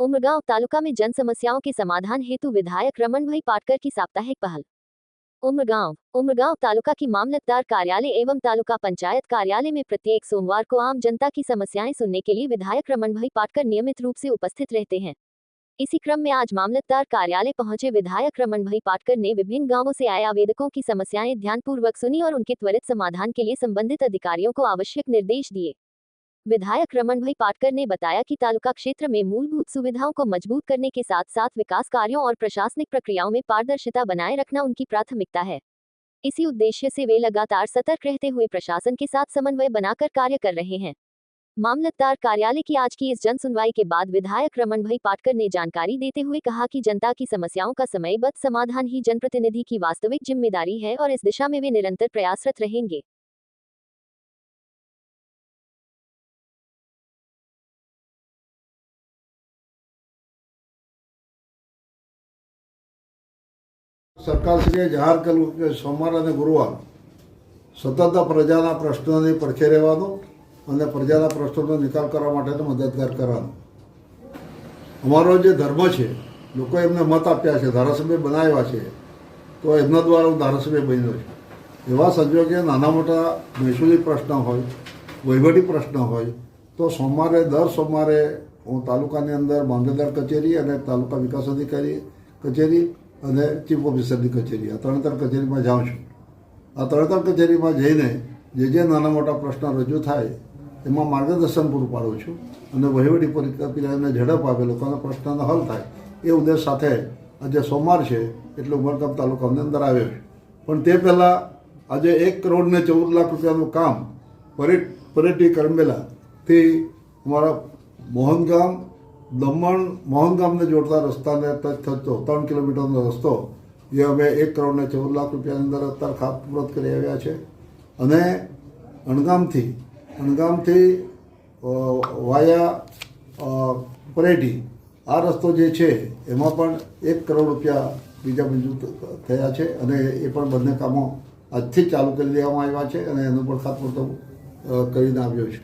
उमरगांव तालुका में जन समस्याओं के समाधान हेतु विधायक रमनभाई पाटकर की साप्ताहिक पहल। उमरगांव तालुका की मामलतदार कार्यालय एवं तालुका पंचायत कार्यालय में प्रत्येक सोमवार को आम जनता की समस्याएं सुनने के लिए विधायक रमनभाई पाटकर नियमित रूप से उपस्थित रहते हैं। इसी क्रम में आज मामलतदार कार्यालय पहुंचे विधायक रमनभाई पाटकर ने विभिन्न गांवों से आए आवेदकों की समस्याएं ध्यानपूर्वक सुनी और उनके त्वरित समाधान के लिए संबंधित अधिकारियों को आवश्यक निर्देश दिए। विधायक रमनभाई पाटकर ने बताया कि तालुका क्षेत्र में मूलभूत सुविधाओं को मजबूत करने के साथ साथ विकास कार्यों और प्रशासनिक प्रक्रियाओं में पारदर्शिता बनाए रखना उनकी प्राथमिकता है। इसी उद्देश्य से वे लगातार सतर्क रहते हुए प्रशासन के साथ समन्वय बनाकर कार्य कर रहे हैं। मामलतदार कार्यालय की आज की इस जन सुनवाई के बाद विधायक रमनभाई पाटकर ने जानकारी देते हुए कहा कि जनता की समस्याओं का समयबद्ध समाधान ही जनप्रतिनिधि की वास्तविक जिम्मेदारी है और इस दिशा में वे निरंतर प्रयासरत रहेंगे। सरकारश्रीए जाહેર કર્યું કે સોમવાર અને ગુરુવાર સતત પ્રજાના પ્રશ્નોની પડખે રહેવાનું અને પ્રજાના પ્રશ્નોનો નિકાલ કરવા માટેનો મદદગાર કરવાનો અમારો જે ધર્મ છે લોકોએ એમને મત આપ્યા છે, ધારાસભ્ય બનાવ્યા છે, તો એમના દ્વારા હું ધારાસભ્ય બન્યો છું। એવા સંજોગે નાના મોટા મહેસૂલી પ્રશ્ન હોય, વહીવટી પ્રશ્ન હોય તો દર સોમવારે હું તાલુકાની અંદર મામલતદાર કચેરી અને તાલુકા વિકાસ અધિકારી કચેરી અને ચીફ ઓફિસરની કચેરી, આ ત્રણ કચેરીમાં જાઉં છું। આ ત્રણ કચેરીમાં જઈને જે નાના મોટા પ્રશ્ન રજૂ થાય એમાં માર્ગદર્શન પૂરું પાડું છું અને વહીવટી પ્રક્રિયાને ઝડપ આપે, લોકોના પ્રશ્નનો હલ થાય એ ઉદ્દેશ સાથે આજે સોમવાર છે એટલે ઉમરગામ તાલુકાની અંદર આવ્યો છું। પણ તે પહેલાં આજે 1 કરોડ ને 14 લાખ રૂપિયાનું કામ પરેટી કરંબેલાથી અમારા મોહનગામ દમણ મોહનગામને જોડતા રસ્તાને ટચ થતો 3 કિલોમીટરનો રસ્તો એ અમે 1 કરોડ ને 14 લાખ રૂપિયાની અંદર અત્યારે ખાતમુહૂર્ત કરી આવ્યા છે અને અણગામથી વાયા પરેટી આ રસ્તો જે છે એમાં પણ 1 કરોડ રૂપિયા બીજા મંજૂર થયા છે અને એ પણ બંને કામો આજથી જ ચાલુ કરી દેવામાં આવ્યા છે અને એનું પણ ખાતમુહૂર્ત કરીને આવ્યો છે।